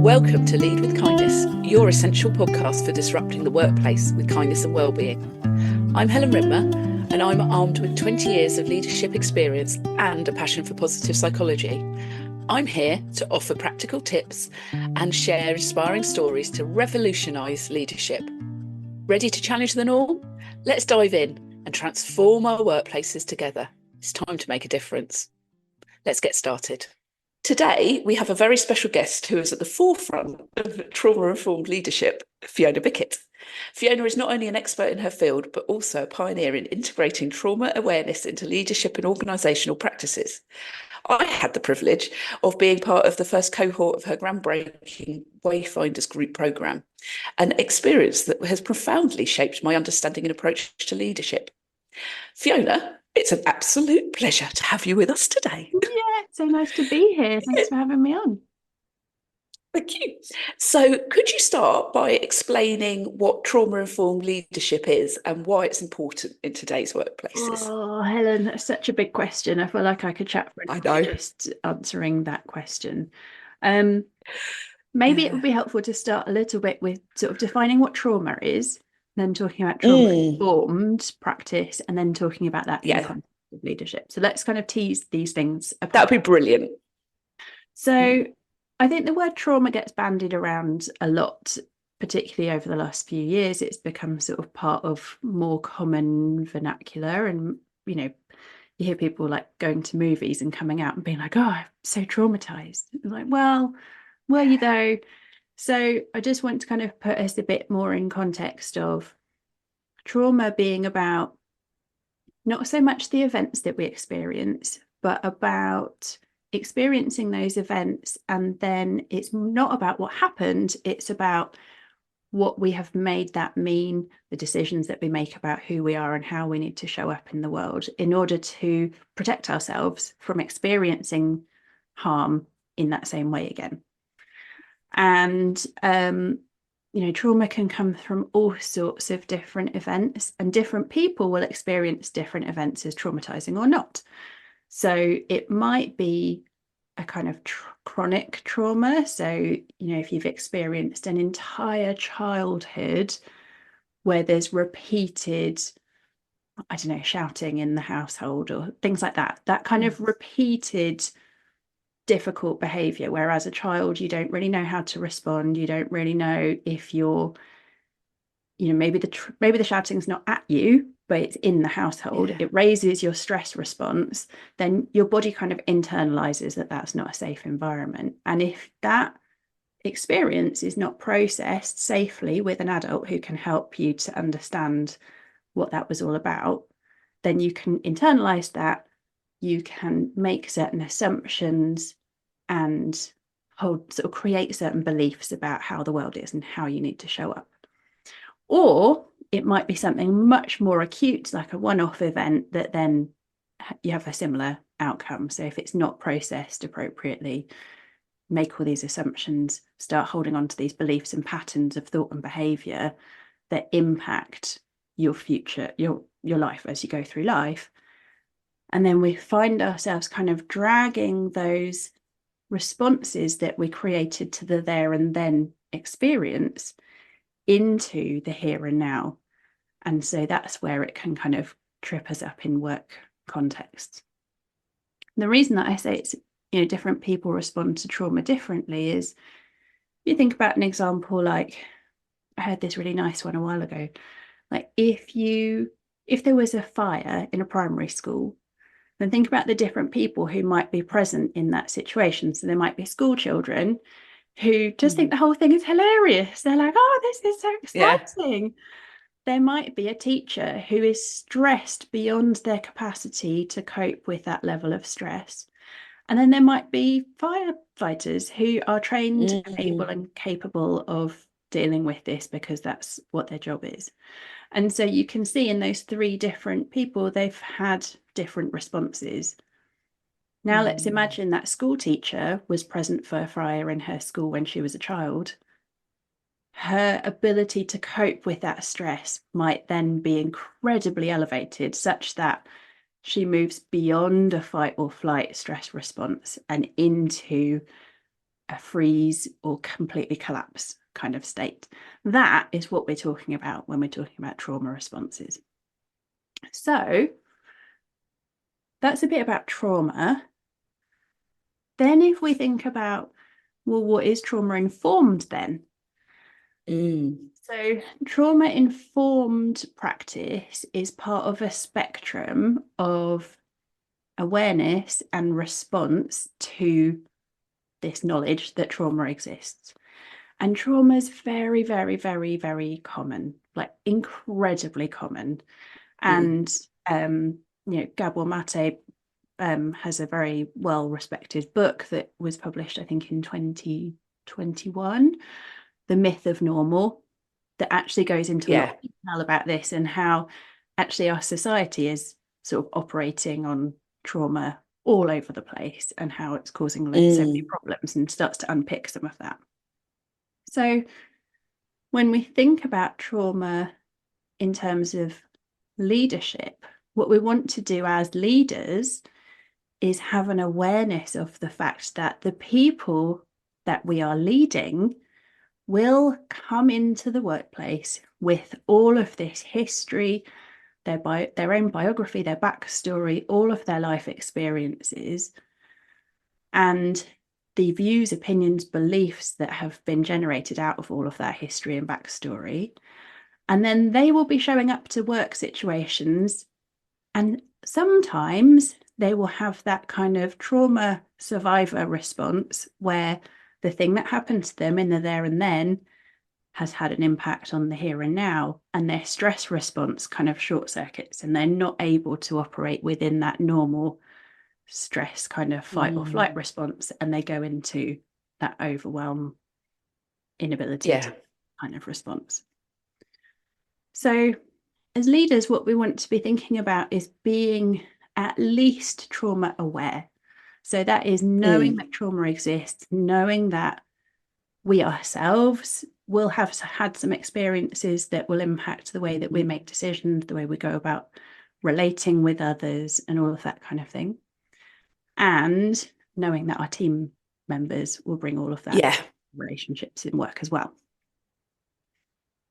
Welcome to Lead with Kindness, your essential podcast for disrupting the workplace with kindness and well-being. I'm Helen Rimmer, and I'm armed with 20 years of leadership experience and a passion for positive psychology. I'm here to offer practical tips and share inspiring stories to revolutionise leadership. Ready to challenge the norm? Let's dive in and transform our workplaces together. It's time to make a difference. Let's get started. Today, we have a very special guest who is at the forefront of trauma-informed leadership, Fiona Bicket. Fiona is not only an expert in her field, but also a pioneer in integrating trauma awareness into leadership and organisational practices. I had the privilege of being part of the first cohort of her groundbreaking Wayfinders Group programme, an experience that has profoundly shaped my understanding and approach to leadership. Fiona, it's an absolute pleasure to have you with us today. Yeah, so nice to be here. Thanks for having me on. Thank you. So could you start by explaining what trauma-informed leadership is and why it's important in today's workplaces? Oh, Helen, that's such a big question. I feel like I could chat for an I hour know. just answering that question. Um, Maybe it would be helpful to start a little bit with sort of defining what trauma is, then talking about trauma-informed practice, and then talking about that in the Yeah, context of leadership. So let's kind of tease these things that apart. would be brilliant. So I think the word trauma gets bandied around a lot, particularly over the last few years. It's become sort of part of more common vernacular. And, you hear people like going to movies and coming out and being like, oh, I'm so traumatized. I'm like, well, were you though? So I just want to kind of put us a bit more in context of trauma being about not so much the events that we experience, but about experiencing those events. And then it's not about what happened, it's about what we have made that mean, the decisions that we make about who we are and how we need to show up in the world in order to protect ourselves from experiencing harm in that same way again. And trauma can come from all sorts of different events, and different people will experience different events as traumatizing or not. So it might be a kind of chronic trauma. So, if you've experienced an entire childhood where there's repeated, I don't know, shouting in the household or things like that, that kind of repeated difficult behavior, where as a child you don't really know how to respond, you don't really know if you're, maybe the shouting's not at you, but it's in the household, it raises your stress response, then your body kind of internalizes that that's not a safe environment. And if that experience is not processed safely with an adult who can help you to understand what that was all about, then you can internalize that, you can make certain assumptions and create certain beliefs about how the world is and how you need to show up. Or it might be something much more acute, like a one-off event, that then you have a similar outcome. So if it's not processed appropriately, make all these assumptions, start holding on to these beliefs and patterns of thought and behavior that impact your future, your life as you go through life. And then we find ourselves kind of dragging those responses that we created to the there and then experience into the here and now. And so that's where it can kind of trip us up in work contexts. The reason that I say it's, different people respond to trauma differently is, you think about an example, like I heard this really nice one a while ago. Like if there was a fire in a primary school, then think about the different people who might be present in that situation. So there might be school children who just think the whole thing is hilarious. They're like, oh, this is so exciting. Yeah. There might be a teacher who is stressed beyond their capacity to cope with that level of stress. And then there might be firefighters who are trained and able and capable of dealing with this because that's what their job is. And so you can see in those three different people, they've had different responses. Now let's imagine that school teacher was present for a fire in her school when she was a child. Her ability to cope with that stress might then be incredibly elevated, such that she moves beyond a fight or flight stress response and into a freeze or completely collapse kind of state. That is what we're talking about when we're talking about trauma responses. So that's a bit about trauma. Then if we think about, well, what is trauma informed then? So trauma informed practice is part of a spectrum of awareness and response to this knowledge that trauma exists. And trauma is very, very, very, very common, like incredibly common. And Gabor Mate has a very well-respected book that was published, I think, in 2021, The Myth of Normal, that actually goes into a lot of detail about this and how actually our society is sort of operating on trauma all over the place and how it's causing so many problems, and starts to unpick some of that. So when we think about trauma in terms of leadership, what we want to do as leaders is have an awareness of the fact that the people that we are leading will come into the workplace with all of this history, their own biography, their backstory, all of their life experiences, and the views, opinions, beliefs that have been generated out of all of that history and backstory. And then they will be showing up to work situations, and sometimes they will have that kind of trauma survivor response where the thing that happened to them in the there and then has had an impact on the here and now, and their stress response kind of short circuits, and they're not able to operate within that normal stress kind of fight or flight response, and they go into that overwhelm, inability to kind of response. So as leaders, what we want to be thinking about is being at least trauma aware. So that is knowing that trauma exists, knowing that we ourselves will have had some experiences that will impact the way that we make decisions, the way we go about relating with others, and all of that kind of thing. And knowing that our team members will bring all of that relationships in work as well.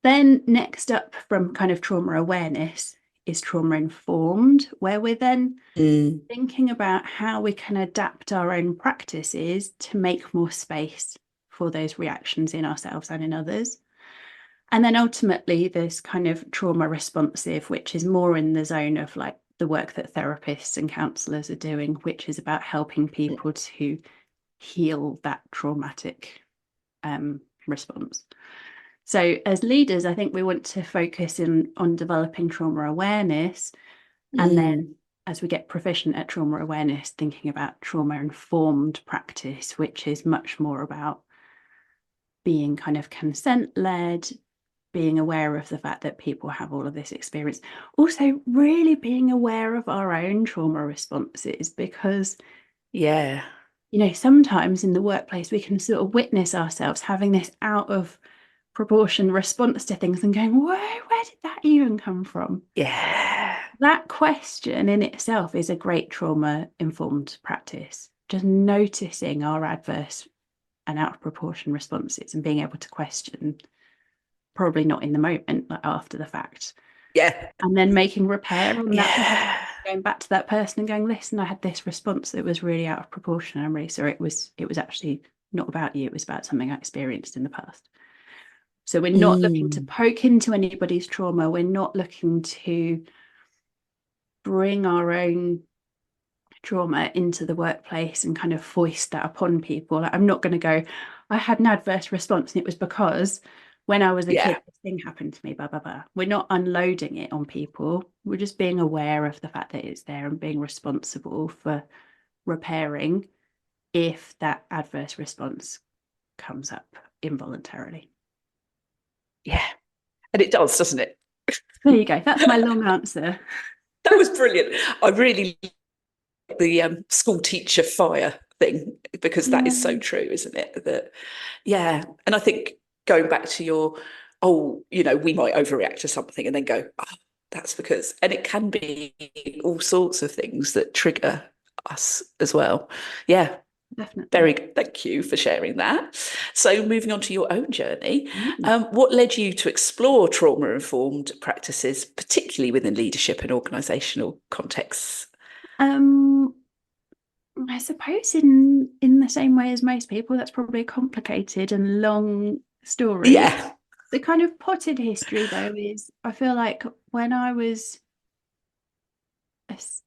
Then next up from kind of trauma awareness is trauma informed, where we're then thinking about how we can adapt our own practices to make more space for those reactions in ourselves and in others. And then ultimately there's kind of trauma responsive, which is more in the zone of like the work that therapists and counsellors are doing, which is about helping people to heal that traumatic response. So as leaders, I think we want to focus on developing trauma awareness, and then as we get proficient at trauma awareness, thinking about trauma informed practice, which is much more about being kind of consent led, being aware of the fact that people have all of this experience. Also really being aware of our own trauma responses, because sometimes in the workplace we can sort of witness ourselves having this out of proportion response to things and going, where did that even come from? That question in itself is a great trauma informed practice, just noticing our adverse and out of proportion responses and being able to question, probably not in the moment, but after the fact, and then making repair on that, going back to that person and going, listen, I had this response that was really out of proportion, I'm really sorry, it was actually not about you, it was about something I experienced in the past. So we're not looking to poke into anybody's trauma. We're not looking to bring our own trauma into the workplace and kind of foist that upon people. Like, I'm not going to go, I had an adverse response and it was because when I was a kid, this thing happened to me, blah, blah, blah. We're not unloading it on people. We're just being aware of the fact that it's there and being responsible for repairing if that adverse response comes up involuntarily. And it does, doesn't it? There you go. That's my long answer. That was brilliant. I really like the school teacher fire thing, because that is so true, isn't it? That, and I think going back to your, we might overreact to something and then go, that's because, and it can be all sorts of things that trigger us as well. Definitely. Very good. Thank you for sharing that. So, moving on to your own journey, Mm. what led you to explore trauma-informed practices, particularly within leadership and organisational contexts? Um, I suppose in the same way as most people, that's probably a complicated and long story. Yeah. The kind of potted history, though, is I feel like when I was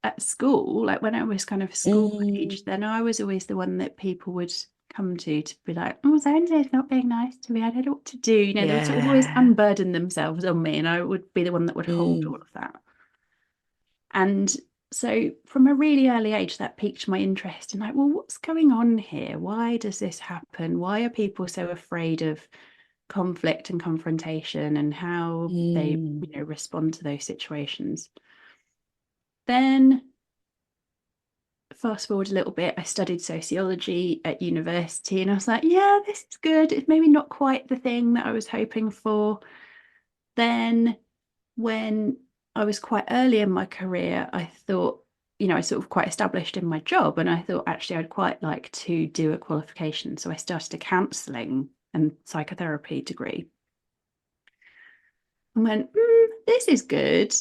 at school, like when I was kind of school age, then I was always the one that people would come to be like, oh, so and so's not being nice to me. I don't know what to do. You know, they would sort of always Yeah. unburden themselves on me, and I would be the one that would hold all Mm. of that. And so from a really early age, that piqued my interest in like, well, what's going on here? Why does this happen? Why are people so afraid of conflict and confrontation and how they, Mm. respond to those situations? Then fast forward a little bit, I studied sociology at university and I was like, yeah, this is good. It's maybe not quite the thing that I was hoping for. Then when I was quite early in my career, I thought, I was sort of quite established in my job and I thought actually I'd quite like to do a qualification. So I started a counselling and psychotherapy degree and went, this is good,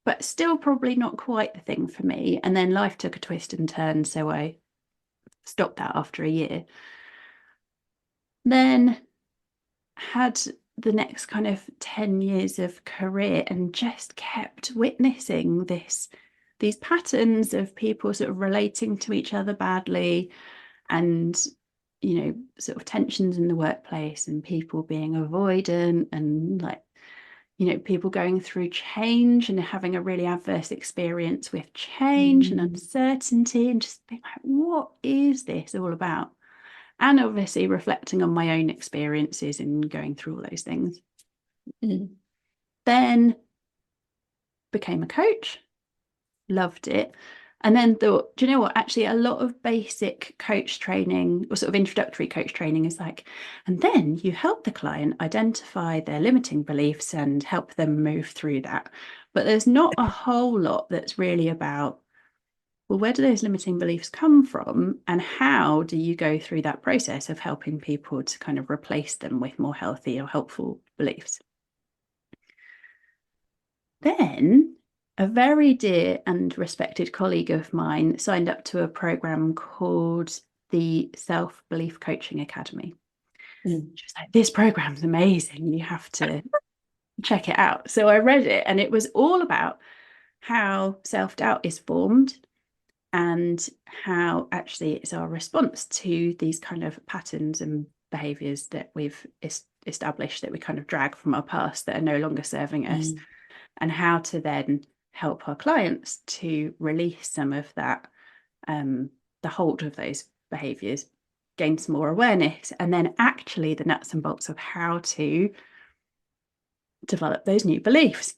but still probably not quite the thing for me. And then life took a twist and turn. So I stopped that after a year. Then had the next kind of 10 years of career and just kept witnessing these patterns of people sort of relating to each other badly and sort of tensions in the workplace and people being avoidant and like people going through change and having a really adverse experience with change and Mm. uncertainty and just being like, what is this all about? And obviously reflecting on my own experiences in going through all those things. Mm. Then became a coach, loved it. And then thought, do you know what? Actually, a lot of basic coach training or sort of introductory coach training is like, and then you help the client identify their limiting beliefs and help them move through that. But there's not a whole lot that's really about, well, where do those limiting beliefs come from? And how do you go through that process of helping people to kind of replace them with more healthy or helpful beliefs? Then a very dear and respected colleague of mine signed up to a program called the Self Belief Coaching Academy. Mm. She was like, this program's amazing. You have to check it out. So I read it, and it was all about how self doubt is formed and how actually it's our response to these kind of patterns and behaviors that we've established that we kind of drag from our past that are no longer serving us, Mm. and how to then help our clients to release some of that, the hold of those behaviors, gain some more awareness, and then actually the nuts and bolts of how to develop those new beliefs.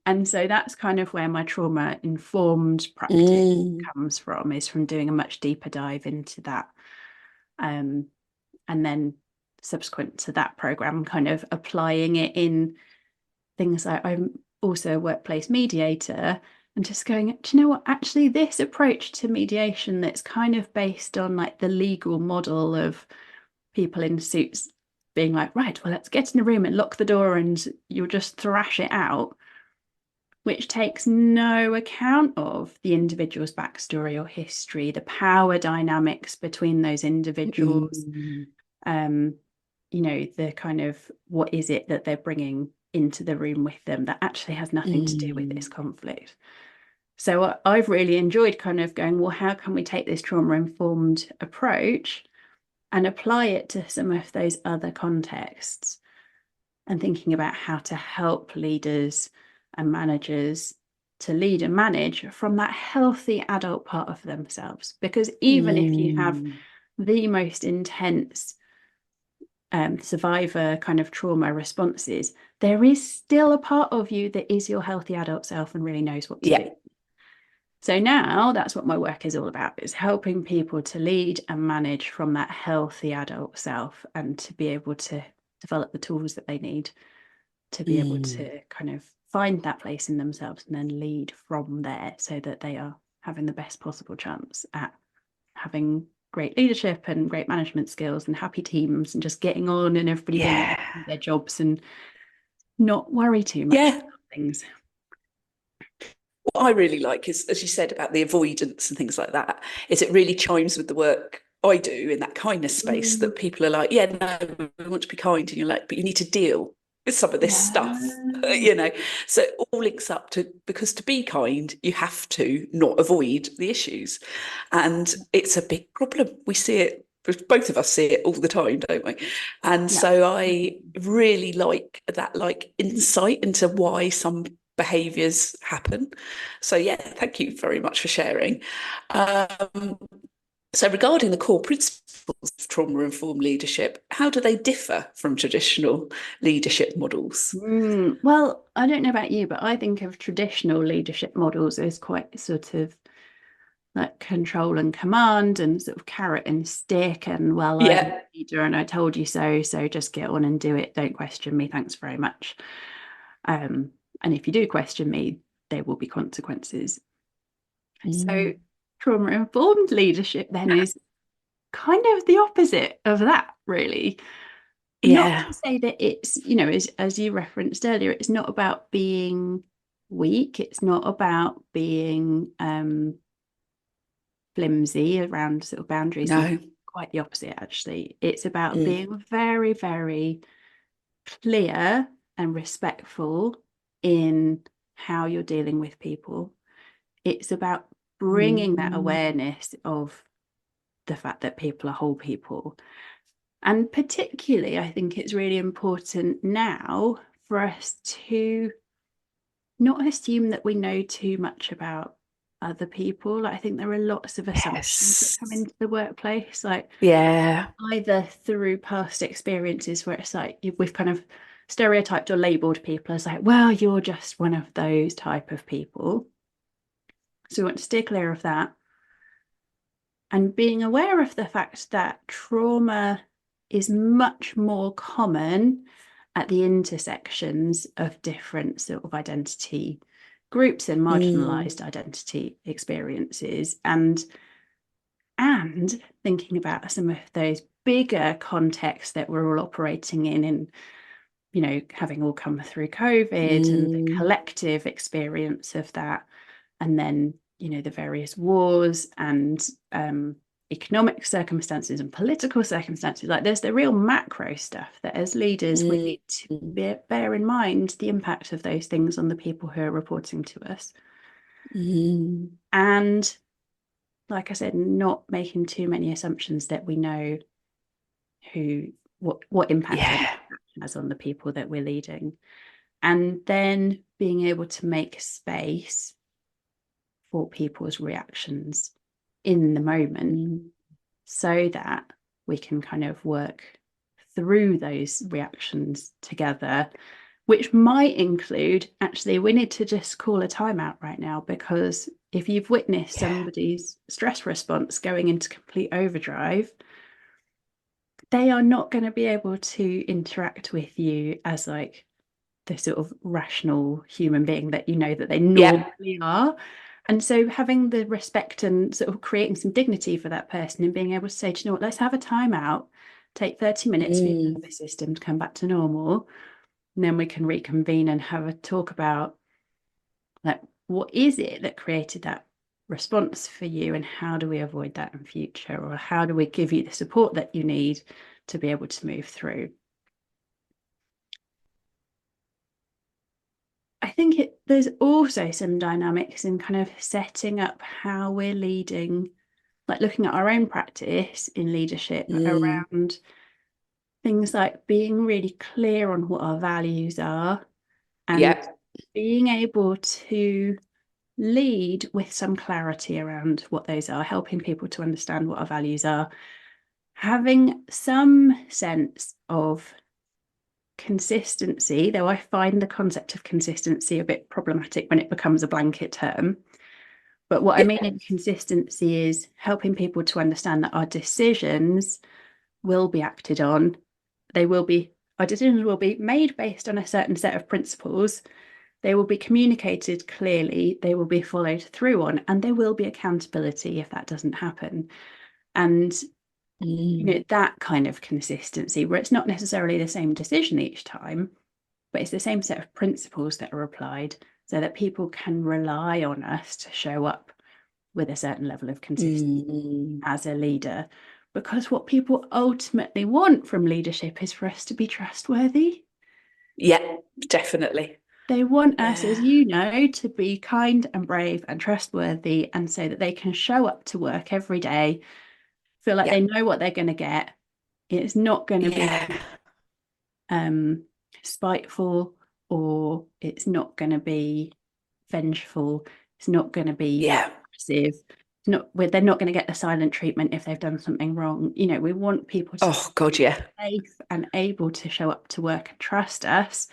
And so that's kind of where my trauma informed practice Mm. comes from, is from doing a much deeper dive into that. And then subsequent to that program, kind of applying it in things like I'm also a workplace mediator and just going, do you know what? Actually, this approach to mediation that's kind of based on like the legal model of people in suits being like, right, well, let's get in a room and lock the door and you'll just thrash it out, which takes no account of the individual's backstory or history, the power dynamics between those individuals, Mm. um, the kind of what is it that they're bringing into the room with them that actually has nothing to do with this Mm. conflict. So I've really enjoyed kind of going, well, how can we take this trauma-informed approach and apply it to some of those other contexts, and thinking about how to help leaders and managers to lead and manage from that healthy adult part of themselves. Because even if you have Mm. the most intense survivor kind of trauma responses, there is still a part of you that is your healthy adult self and really knows what to Yeah. do. So now that's what my work is all about, is helping people to lead and manage from that healthy adult self and to be able to develop the tools that they need to be able Mm. to kind of find that place in themselves and then lead from there so that they are having the best possible chance at having great leadership and great management skills and happy teams and just getting on and everybody being able to do their jobs and not worry too much Yeah. about things. What I really like is, as you said about the avoidance and things like that, is it really chimes with the work I do in that kindness space, that people are like, yeah, no, we want to be kind. And you're like, but you need to deal with some of this stuff, Yeah. you know. So it all links up to, because to be kind, you have to not avoid the issues. And it's a big problem. We see it, both of us see it all the time, don't we? And Yeah. so I really like that, like insight into why some behaviours happen. So yeah, thank you very much for sharing. So regarding the core principles of trauma-informed leadership, how do they differ from traditional leadership models? Well, I don't know about you, but I think of traditional leadership models as quite sort of like control and command and sort of carrot and stick and, well, I'm Yeah. a leader and I told you so, so just get on and do it. Don't question me. Thanks very much. And if you do question me, there will be consequences. So trauma-informed leadership then is kind of the opposite of that, really. Not Yeah. to say that it's, as you referenced earlier, it's not about being weak. It's not about being flimsy around sort of boundaries and No. quite the opposite, actually. It's about Mm. being very, very clear and respectful in how you're dealing with people. It's about bringing that awareness of the fact that people are whole people. And particularly, I think it's really important now for us to not assume that we know too much about other people. Like, I think there are lots of assumptions that come Yes. into the workplace, like Yeah. either through past experiences where it's like we've kind of stereotyped or labeled people as like, well, you're just one of those type of people. So we want to steer clear of that. And being aware of the fact that trauma is much more common at the intersections of different sort of identity groups and marginalized identity experiences, and thinking about some of those bigger contexts that we're all operating in, and having all come through COVID and the collective experience of that, and then the various wars and economic circumstances and political circumstances. Like, there's the real macro stuff that as leaders we need to bear in mind the impact of those things on the people who are reporting to us. And like I said, not making too many assumptions that we know what impact Yeah. it has on the people that we're leading, and then being able to make space for people's reactions in the moment so that we can kind of work through those reactions together, which might include, actually, we need to just call a timeout right now, because if you've witnessed somebody's stress response going into complete overdrive, they are not going to be able to interact with you as like the sort of rational human being that that they normally are. And so having the respect and sort of creating some dignity for that person and being able to say, do you know what, let's have a timeout, take 30 minutes for your nervous system to come back to normal, and then we can reconvene and have a talk about, like, what is it that created that response for you, and how do we avoid that in future, or how do we give you the support that you need to be able to move through. I think there's also some dynamics in kind of setting up how we're leading, like looking at our own practice in leadership around things like being really clear on what our values are, and being able to lead with some clarity around what those are, helping people to understand what our values are, having some sense of consistency, though I find the concept of consistency a bit problematic when it becomes a blanket term. But what I mean in consistency is helping people to understand that our decisions will be acted on. Our decisions will be made based on a certain set of principles. They will be communicated clearly, they will be followed through on, and there will be accountability if that doesn't happen. And Mm. that kind of consistency where it's not necessarily the same decision each time, but it's the same set of principles that are applied so that people can rely on us to show up with a certain level of consistency Mm. as a leader. Because what people ultimately want from leadership is for us to be trustworthy. Yeah, definitely. They want us, as Yeah. you know, to be kind and brave and trustworthy, and so that they can show up to work every day, feel like Yeah. they know what they're going to get. It's not going to be Yeah. um, spiteful, or it's not going to be vengeful. It's not going to be Yeah. aggressive. It's not. They're not going to get the silent treatment if they've done something wrong. We want people to Oh God, yeah. be safe and able to show up to work and trust us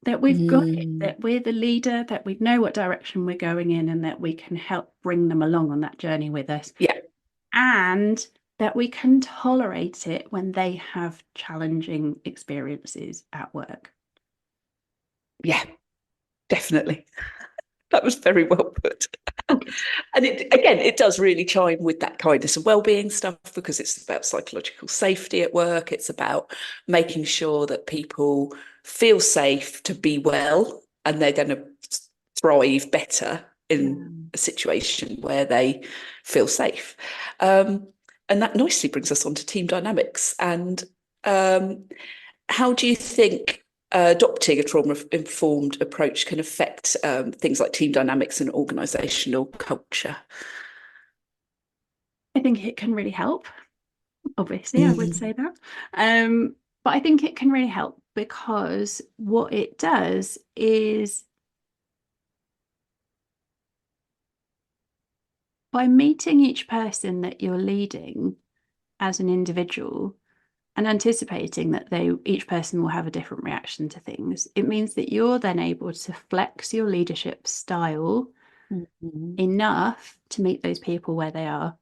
that we've got it, Mm. that we're the leader, that we know what direction we're going in, and that we can help bring them along on that journey with us. Yeah. And that we can tolerate it when they have challenging experiences at work. Yeah, definitely. That was very well put. Oh, good. And it does really chime with that kindness and well-being stuff, because it's about psychological safety at work. It's about making sure that people feel safe to be well, and they're going to thrive better in Yeah. a situation where they feel safe. And that nicely brings us on to team dynamics. And how do you think adopting a trauma-informed approach can affect things like team dynamics and organisational culture? I think it can really help. Obviously, I would Mm. say that. But I think it can really help because what it does is by meeting each person that you're leading as an individual and anticipating that each person will have a different reaction to things, it means that you're then able to flex your leadership style Mm-hmm. enough to meet those people where they are,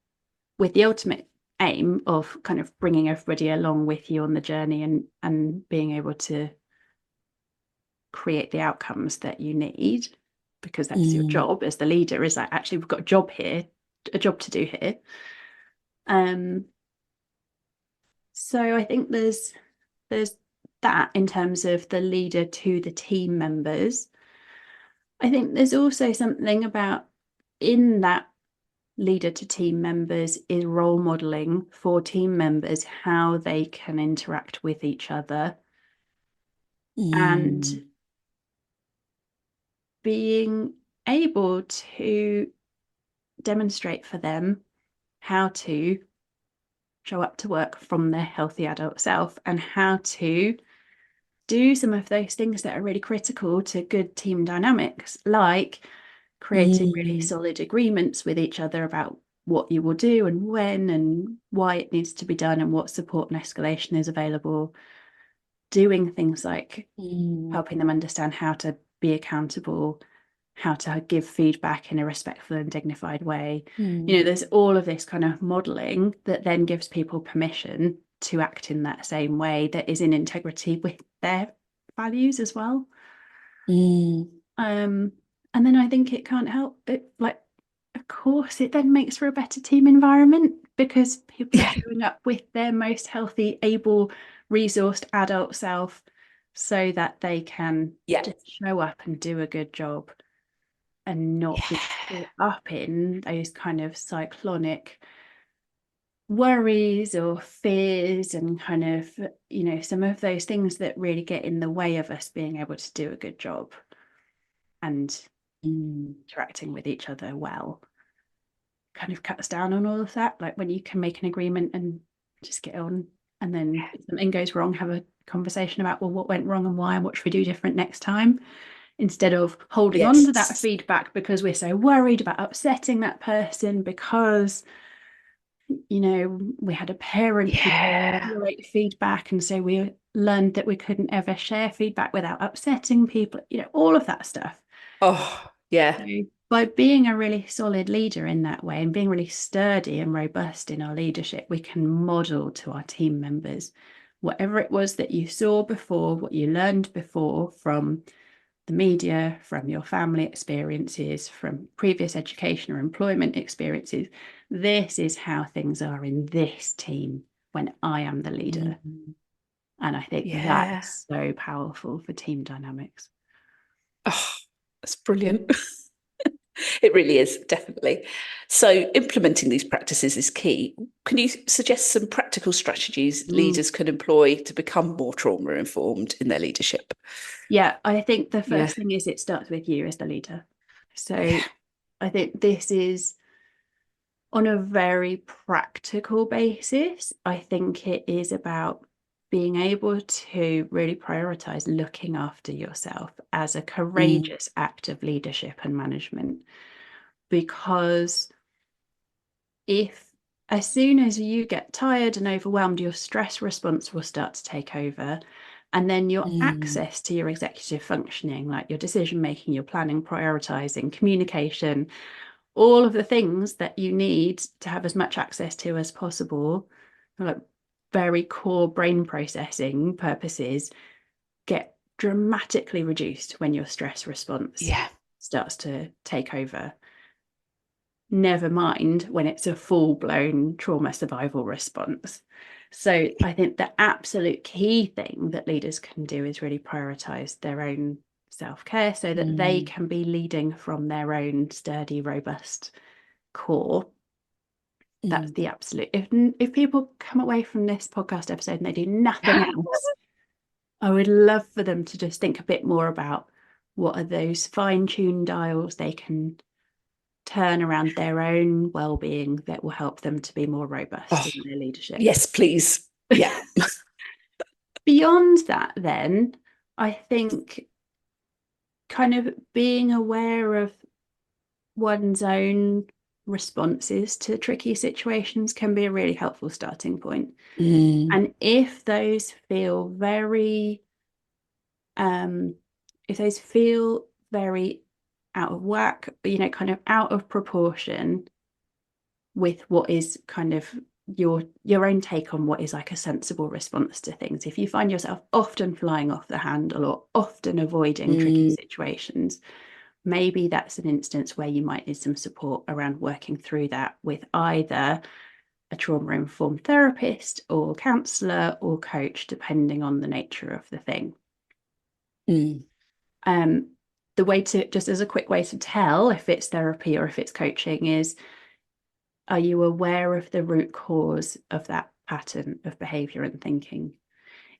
with the ultimate aim of kind of bringing everybody along with you on the journey, and being able to create the outcomes that you need, because that's your Mm. job as the leader, is that actually we've got a job here, a job to do here. So I think there's that in terms of the leader to the team members. I think there's also something about, in that leader to team members, is role modeling for team members how they can interact with each other, and Mm. being able to demonstrate for them how to show up to work from their healthy adult self, and how to do some of those things that are really critical to good team dynamics, like creating really Mm. solid agreements with each other about what you will do and when and why it needs to be done and what support and escalation is available. Doing things like Mm. helping them understand how to be accountable, how to give feedback in a respectful and dignified way. Mm. There's all of this kind of modeling that then gives people permission to act in that same way that is in integrity with their values as well. Mm. Um, and then I think it can't help it, like, of course, it then makes for a better team environment because people are Yeah. showing up with their most healthy, able, resourced adult self so that they can Yeah. just show up and do a good job and not Yeah. be caught up in those kind of cyclonic worries or fears, and kind of, some of those things that really get in the way of us being able to do a good job and Mm. interacting with each other well. Kind of cuts down on all of that. Like when you can make an agreement and just get on, and then if something goes wrong, have a conversation about, well, what went wrong and why, and what should we do different next time, instead of holding on to that Yes. feedback because we're so worried about upsetting that person, because we had a parent who Yeah. tolerate feedback, and so we learned that we couldn't ever share feedback without upsetting people, all of that stuff. Oh, So yeah. by being a really solid leader in that way and being really sturdy and robust in our leadership, we can model to our team members whatever it was that you saw before, what you learned before from the media, from your family experiences, from previous education or employment experiences. This is how things are in this team when I am the leader. And I think that is so powerful for team dynamics. Oh, that's brilliant. It really is, definitely. So implementing these practices is key. Can you suggest some practical strategies leaders can employ to become more trauma informed in their leadership? Yeah, I think the first thing is it starts with you as the leader. So I think this is on a very practical basis. I think it is about being able to really prioritize looking after yourself as a courageous act of leadership and management. Because if as soon as you get tired and overwhelmed, your stress response will start to take over. And then your access to your executive functioning, like your decision making, your planning, prioritizing, communication, all of the things that you need to have as much access to as possible, like very core brain processing purposes, get dramatically reduced when your stress response starts to take over. Never mind when it's a full-blown trauma survival response. So I think the absolute key thing that leaders can do is really prioritize their own self-care so that they can be leading from their own sturdy, robust core. That's the absolute. If people come away from this podcast episode and they do nothing else, I would love for them to just think a bit more about what are those fine-tuned dials they can turn around their own well-being that will help them to be more robust in their leadership. Yes, please. Yeah. Beyond that, then, I think kind of being aware of one's own responses to tricky situations can be a really helpful starting point. And if those feel very out of whack, kind of out of proportion with what is kind of your own take on what is like a sensible response to things, if you find yourself often flying off the handle or often avoiding tricky situations, maybe that's an instance where you might need some support around working through that with either a trauma-informed therapist or counsellor or coach, depending on the nature of the thing. The way to, just as a quick way to tell if it's therapy or if it's coaching, is, are you aware of the root cause of that pattern of behaviour and thinking?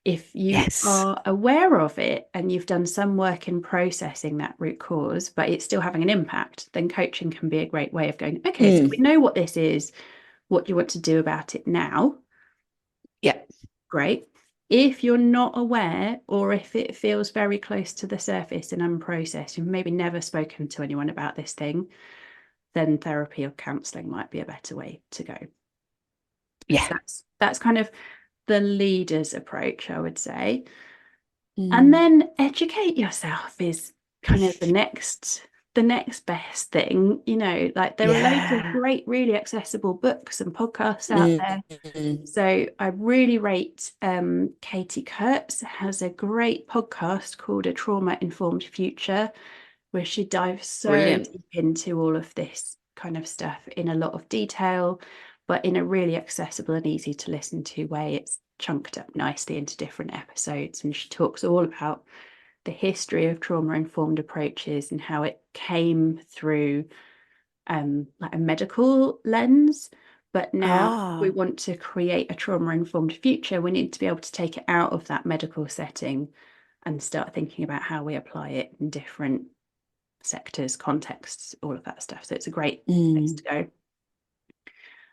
If you are aware of it and you've done some work in processing that root cause, but it's still having an impact, then coaching can be a great way of going, okay, so we know what this is. What do you want to do about it now? Yeah. Great. If you're not aware, or if it feels very close to the surface and unprocessed, you've maybe never spoken to anyone about this thing, then therapy or counselling might be a better way to go. Yeah. So that's kind of the leader's approach, I would say. And then educate yourself is kind of the next best thing. Like there are loads of great, really accessible books and podcasts out there. So I really rate Katie Kurtz has a great podcast called A Trauma Informed Future, where she dives so deep into all of this kind of stuff in a lot of detail, but in a really accessible and easy to listen to way. It's chunked up nicely into different episodes, and she talks all about the history of trauma-informed approaches and how it came through like a medical lens. But now we want to create a trauma-informed future. We need to be able to take it out of that medical setting and start thinking about how we apply it in different sectors, contexts, all of that stuff. So it's a great place to go.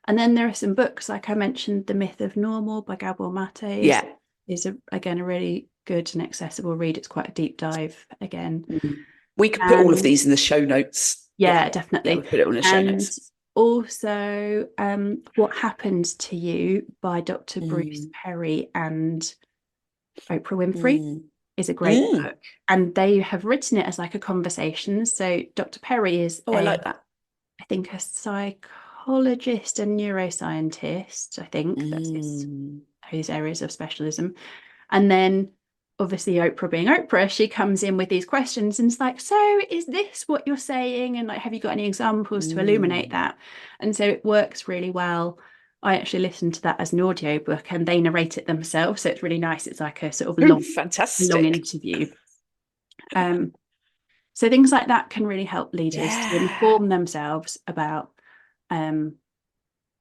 And then there are some books, like I mentioned, The Myth of Normal by Gabor Mate is again a really good and accessible read. It's quite a deep dive again. We can put all of these in the show notes. Yeah, definitely. Yeah, we'll put it on the show notes. Also, What Happened to You by Dr. Bruce Perry and Oprah Winfrey is a great book. And they have written it as like a conversation. So Dr. Perry is I like that. I think a psychologist and neuroscientist. I think that's his areas of specialism. And then obviously Oprah being Oprah, she comes in with these questions and it's like, so is this what you're saying? And like, have you got any examples to illuminate that? And so it works really well. I actually listened to that as an audio book and they narrate it themselves. So it's really nice. It's like a sort of long interview. So things like that can really help leaders to inform themselves about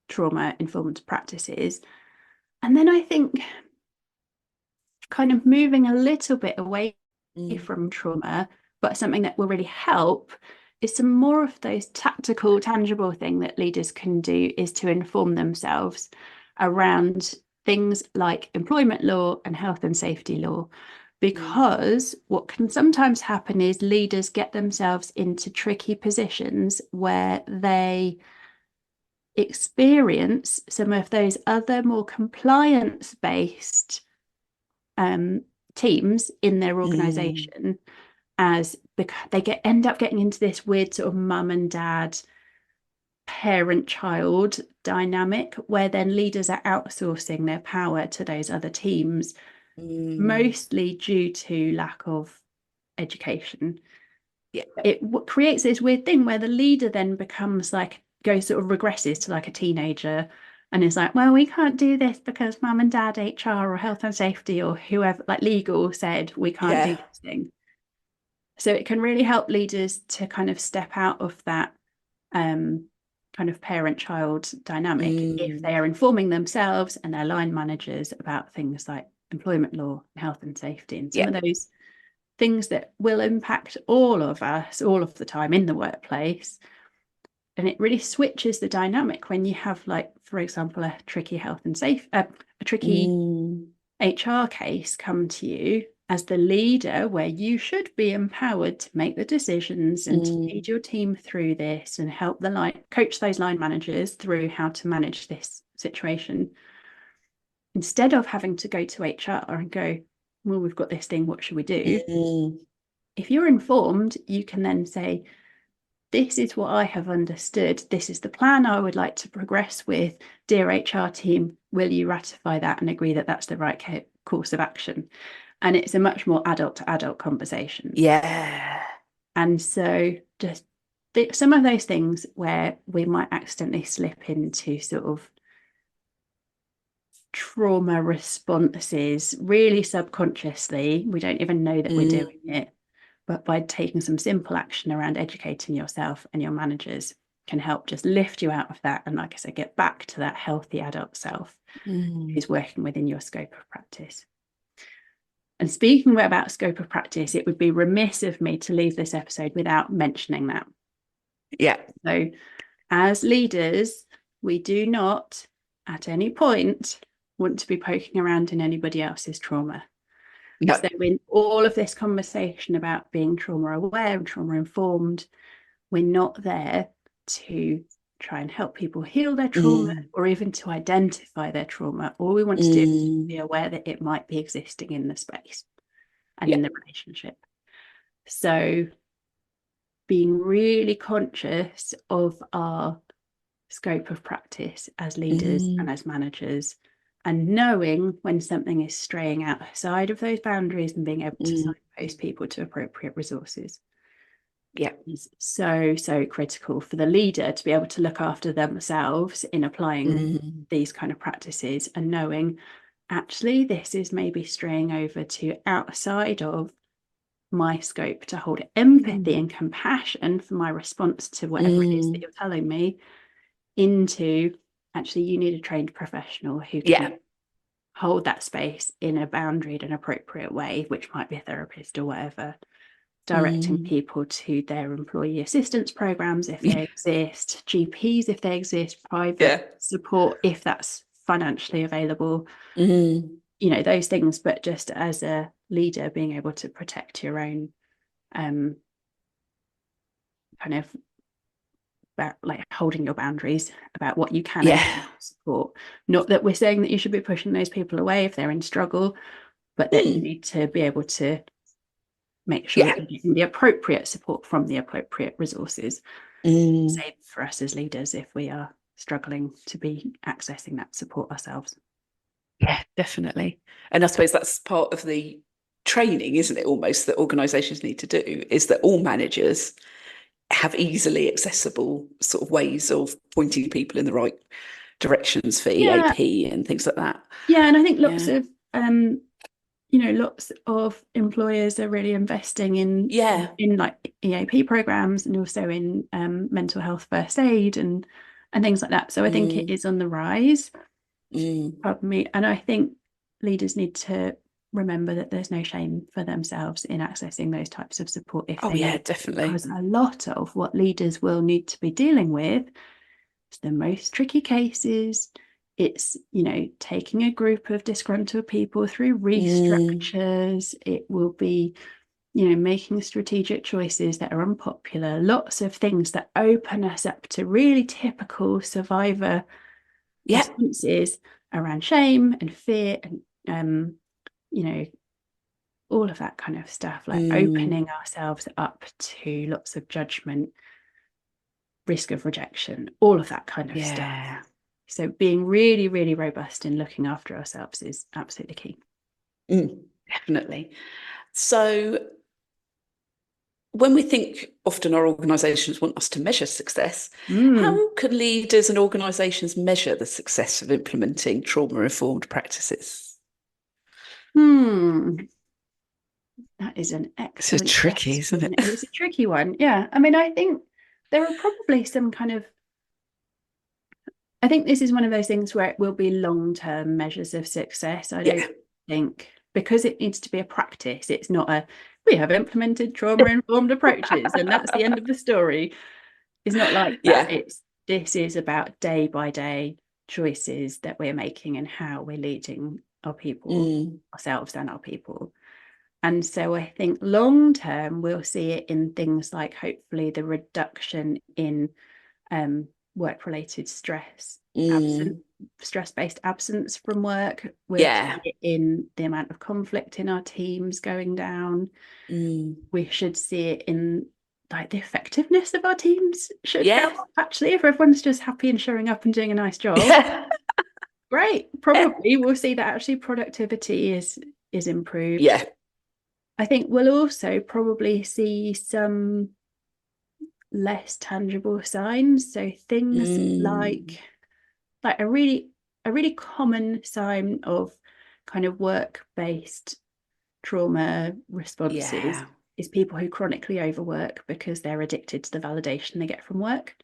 trauma-informed practices. And then I think kind of moving a little bit away from trauma, but something that will really help is some more of those tactical, tangible thing that leaders can do is to inform themselves around things like employment law and health and safety law. Because what can sometimes happen is leaders get themselves into tricky positions where they experience some of those other more compliance-based teams in their organization as they end up getting into this weird sort of mum and dad parent-child dynamic where then leaders are outsourcing their power to those other teams, mostly due to lack of education. It creates this weird thing where the leader then becomes like, goes sort of regresses to like a teenager and is like, well, we can't do this because mum and dad HR or health and safety or whoever, like legal, said we can't do this thing. So it can really help leaders to kind of step out of that kind of parent-child dynamic if they are informing themselves and their line managers about things like employment law and health and safety and some of those things that will impact all of us all of the time in the workplace. And it really switches the dynamic when you have, like, for example, a tricky HR case come to you as the leader, where you should be empowered to make the decisions and to lead your team through this and help coach those line managers through how to manage this situation. Instead of having to go to HR and go, well, we've got this thing, what should we do? If you're informed, you can then say, this is what I have understood. This is the plan I would like to progress with. Dear HR team, will you ratify that and agree that that's the right course of action? And it's a much more adult to adult conversation. And so just some of those things where we might accidentally slip into sort of trauma responses really subconsciously, we don't even know that we're doing it. But by taking some simple action around educating yourself and your managers can help just lift you out of that. And like I said, get back to that healthy adult self who's working within your scope of practice. And speaking about scope of practice, it would be remiss of me to leave this episode without mentioning that. So as leaders, we do not at any point want to be poking around in anybody else's trauma. So in all of this conversation about being trauma aware and trauma informed, we're not there to try and help people heal their trauma or even to identify their trauma. All we want to do is be aware that it might be existing in the space and in the relationship. So being really conscious of our scope of practice as leaders and as managers, and knowing when something is straying outside of those boundaries and being able to signpost people to appropriate resources. Is so critical for the leader to be able to look after themselves in applying these kind of practices and knowing, actually, this is maybe straying over to outside of my scope to hold empathy and compassion for my response to whatever it is that you're telling me, into actually you need a trained professional who can hold that space in a boundaried and appropriate way, which might be a therapist or whatever, directing people to their employee assistance programs if they exist, GPs if they exist, private support if that's financially available, you know, those things. But just as a leader, being able to protect your own kind of about like holding your boundaries about what you can and cannot support. Not that we're saying that you should be pushing those people away if they're in struggle, but that you need to be able to make sure that you're getting the appropriate support from the appropriate resources. Same for us as leaders if we are struggling to be accessing that support ourselves. Yeah, definitely. And I suppose that's part of the training, isn't it, almost, that organisations need to do, is that all managers have easily accessible sort of ways of pointing people in the right directions for Yeah, EAP and things like that. yeah, and I think lots Yeah. of lots of employers are really investing in Yeah. like EAP programs, and also in mental health first aid and things like that. So I think it is on the rise. Pardon me. And I think leaders need to remember that there's no shame for themselves in accessing those types of support if Oh they yeah, need, definitely. because a lot of what leaders will need to be dealing with is the most tricky cases. It's, taking a group of disgruntled people through restructures. It will be, making strategic choices that are unpopular, lots of things that open us up to really typical survivor Yeah. responses around shame and fear and all of that kind of stuff, like opening ourselves up to lots of judgment, risk of rejection, all of that kind of stuff. Yeah. So being really, really robust in looking after ourselves is absolutely key. Definitely. So when we think, often our organisations want us to measure success, how can leaders and organisations measure the success of implementing trauma-informed practices? That is an It's a excellent tricky, isn't question. it? It's a tricky one. Yeah. I mean, I think there are probably some kind of, I think this is one of those things where it will be long-term measures of success. I don't think, because it needs to be a practice, it's not we have implemented trauma-informed approaches and that's the end of the story. It's not like that. Yeah. This is about day by day choices that we're making and how we're leading our people, ourselves and our people. And so I think long term, we'll see it in things like hopefully the reduction in work-related stress, stress-based absence from work. We'll see it in the amount of conflict in our teams going down. We should see it in like the effectiveness of our teams should go up. Actually, if everyone's just happy and showing up and doing a nice job, great. Probably we'll see that actually productivity is improved. Yeah. I think we'll also probably see some less tangible signs. So things like a really common sign of kind of work-based trauma responses is people who chronically overwork because they're addicted to the validation they get from work.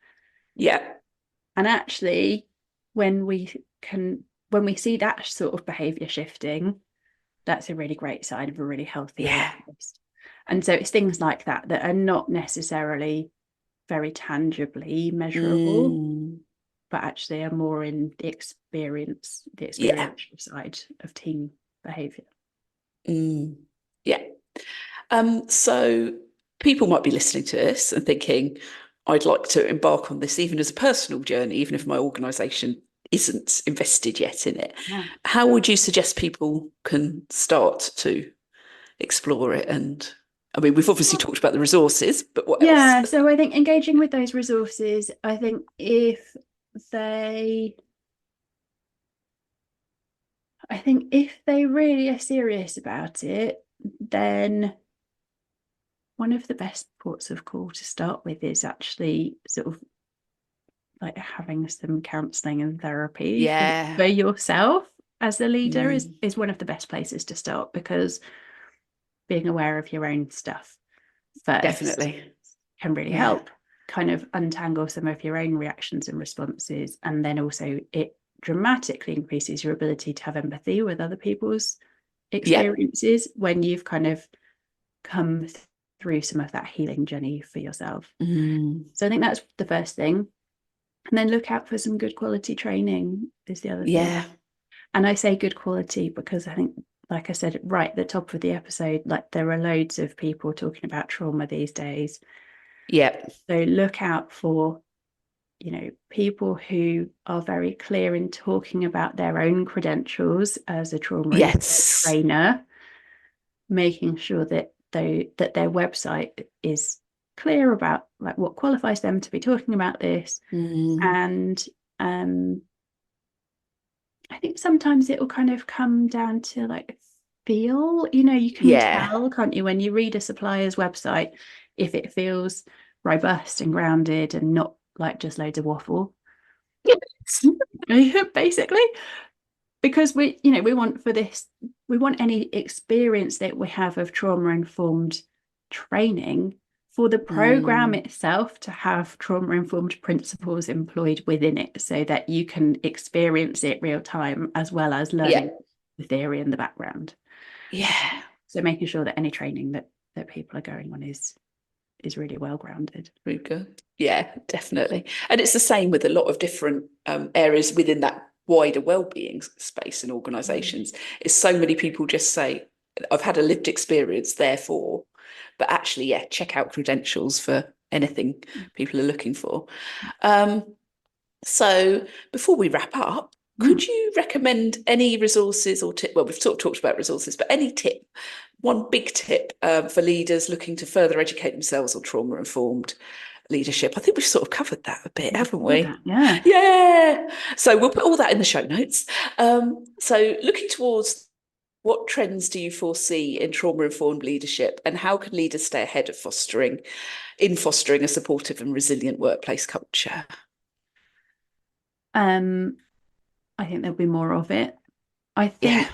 Yeah. And actually, when we see that sort of behavior shifting, that's a really great sign of a really healthy workplace. And so it's things like that that are not necessarily very tangibly measurable, but actually are more in the experiential side of team behavior. Yeah. So people might be listening to this and thinking, I'd like to embark on this even as a personal journey, even if my organisation isn't invested yet in it. Yeah. How would you suggest people can start to explore it? And I mean, we've obviously talked about the resources, but what else? Yeah, so I think engaging with those resources, I think if they really are serious about it, then one of the best ports of call to start with is actually sort of like having some counselling and therapy for yourself as a leader is one of the best places to start, because being aware of your own stuff first can really help kind of untangle some of your own reactions and responses. And then also it dramatically increases your ability to have empathy with other people's experiences when you've kind of come through some of that healing journey for yourself. So I think that's the first thing. And then look out for some good quality training is the other thing. And I say good quality because I think, like I said right at the top of the episode, like there are loads of people talking about trauma these days. So look out for, people who are very clear in talking about their own credentials as a trauma trainer, making sure that their website is clear about like what qualifies them to be talking about this. And I think sometimes it will kind of come down to like feel. You can Yeah. tell, can't you, when you read a supplier's website, if it feels robust and grounded and not like just loads of waffle. Basically, because we want we want any experience that we have of trauma-informed training for the program itself to have trauma-informed principles employed within it so that you can experience it real time as well as learning the theory in the background. Yeah. So making sure that any training that people are going on is really well grounded. Very good. Yeah, definitely. And it's the same with a lot of different areas within that wider well-being space and organisations. Is so many people just say, I've had a lived experience, therefore, but actually, yeah, check out credentials for anything people are looking for. So before we wrap up, could you recommend any resources or tip? Well, we've talked about resources, but any tip, one big tip for leaders looking to further educate themselves on trauma-informed leadership? I think we've sort of covered that a bit, haven't we? Yeah. Yeah. So we'll put all that in the show notes. So looking towards, what trends do you foresee in trauma-informed leadership, and how can leaders stay ahead of fostering a supportive and resilient workplace culture? I think there'll be more of it. I think,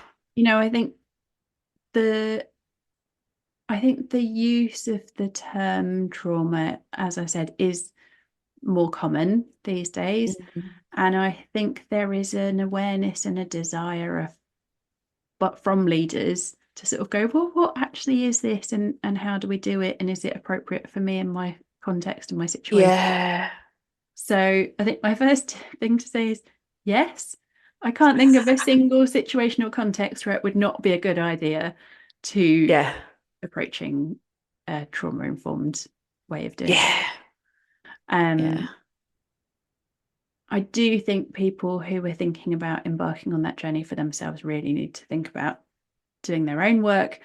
I think the use of the term trauma, as I said, is more common these days. And I think there is an awareness and a desire but from leaders to sort of go, well, what actually is this, and how do we do it, and is it appropriate for me and my context and my situation? Yeah. So I think my first thing to say is yes. I can't think of a single situational context where it would not be a good idea to approaching a trauma-informed way of doing it. I do think people who are thinking about embarking on that journey for themselves really need to think about doing their own work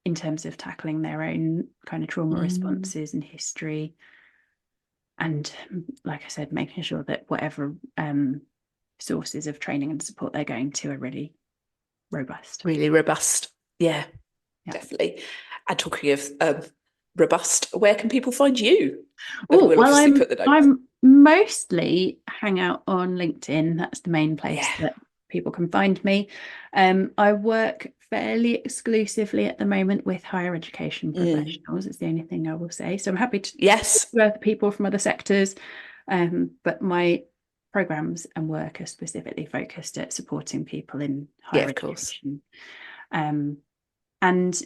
in terms of tackling their own kind of trauma responses and history. And like I said, making sure that whatever sources of training and support they're going to are really robust. Really robust. Yeah, definitely. And talking of robust, where can people find you? I'm mostly hang out on LinkedIn. That's the main place that people can find me. I work fairly exclusively at the moment with higher education professionals. It's the only thing I will say. So I'm happy to work with people from other sectors, but my programs and work are specifically focused at supporting people in higher education. And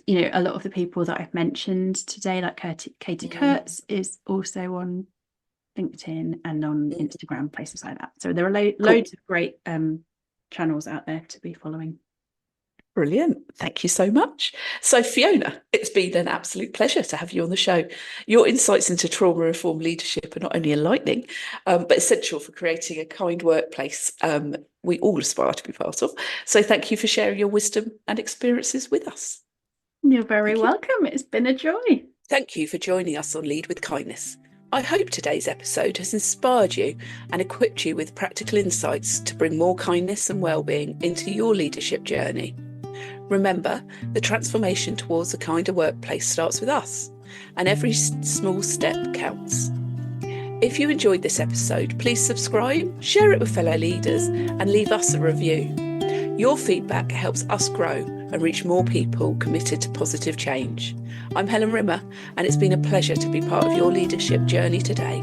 a lot of the people that I've mentioned today, like Katie Kurtz, is also on LinkedIn and on Instagram, places like that. So there are loads of great channels out there to be following. Brilliant. Thank you so much. So Fiona, it's been an absolute pleasure to have you on the show. Your insights into trauma-informed leadership are not only enlightening, but essential for creating a kind workplace we all aspire to be part of. So thank you for sharing your wisdom and experiences with us. You're very welcome. It's been a joy. Thank you for joining us on Lead with Kindness. I hope today's episode has inspired you and equipped you with practical insights to bring more kindness and well-being into your leadership journey. Remember, the transformation towards a kinder workplace starts with us, and every small step counts. If you enjoyed this episode, please subscribe, share it with fellow leaders, and leave us a review. Your feedback helps us grow and reach more people committed to positive change. I'm Helen Rimmer, and it's been a pleasure to be part of your leadership journey today.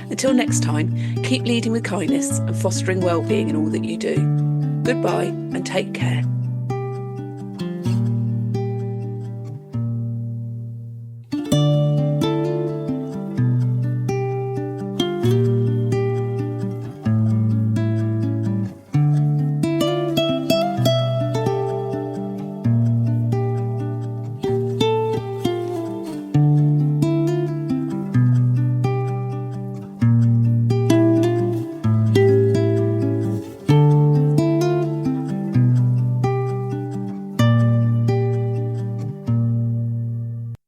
Until next time, keep leading with kindness and fostering well-being in all that you do. Goodbye and take care.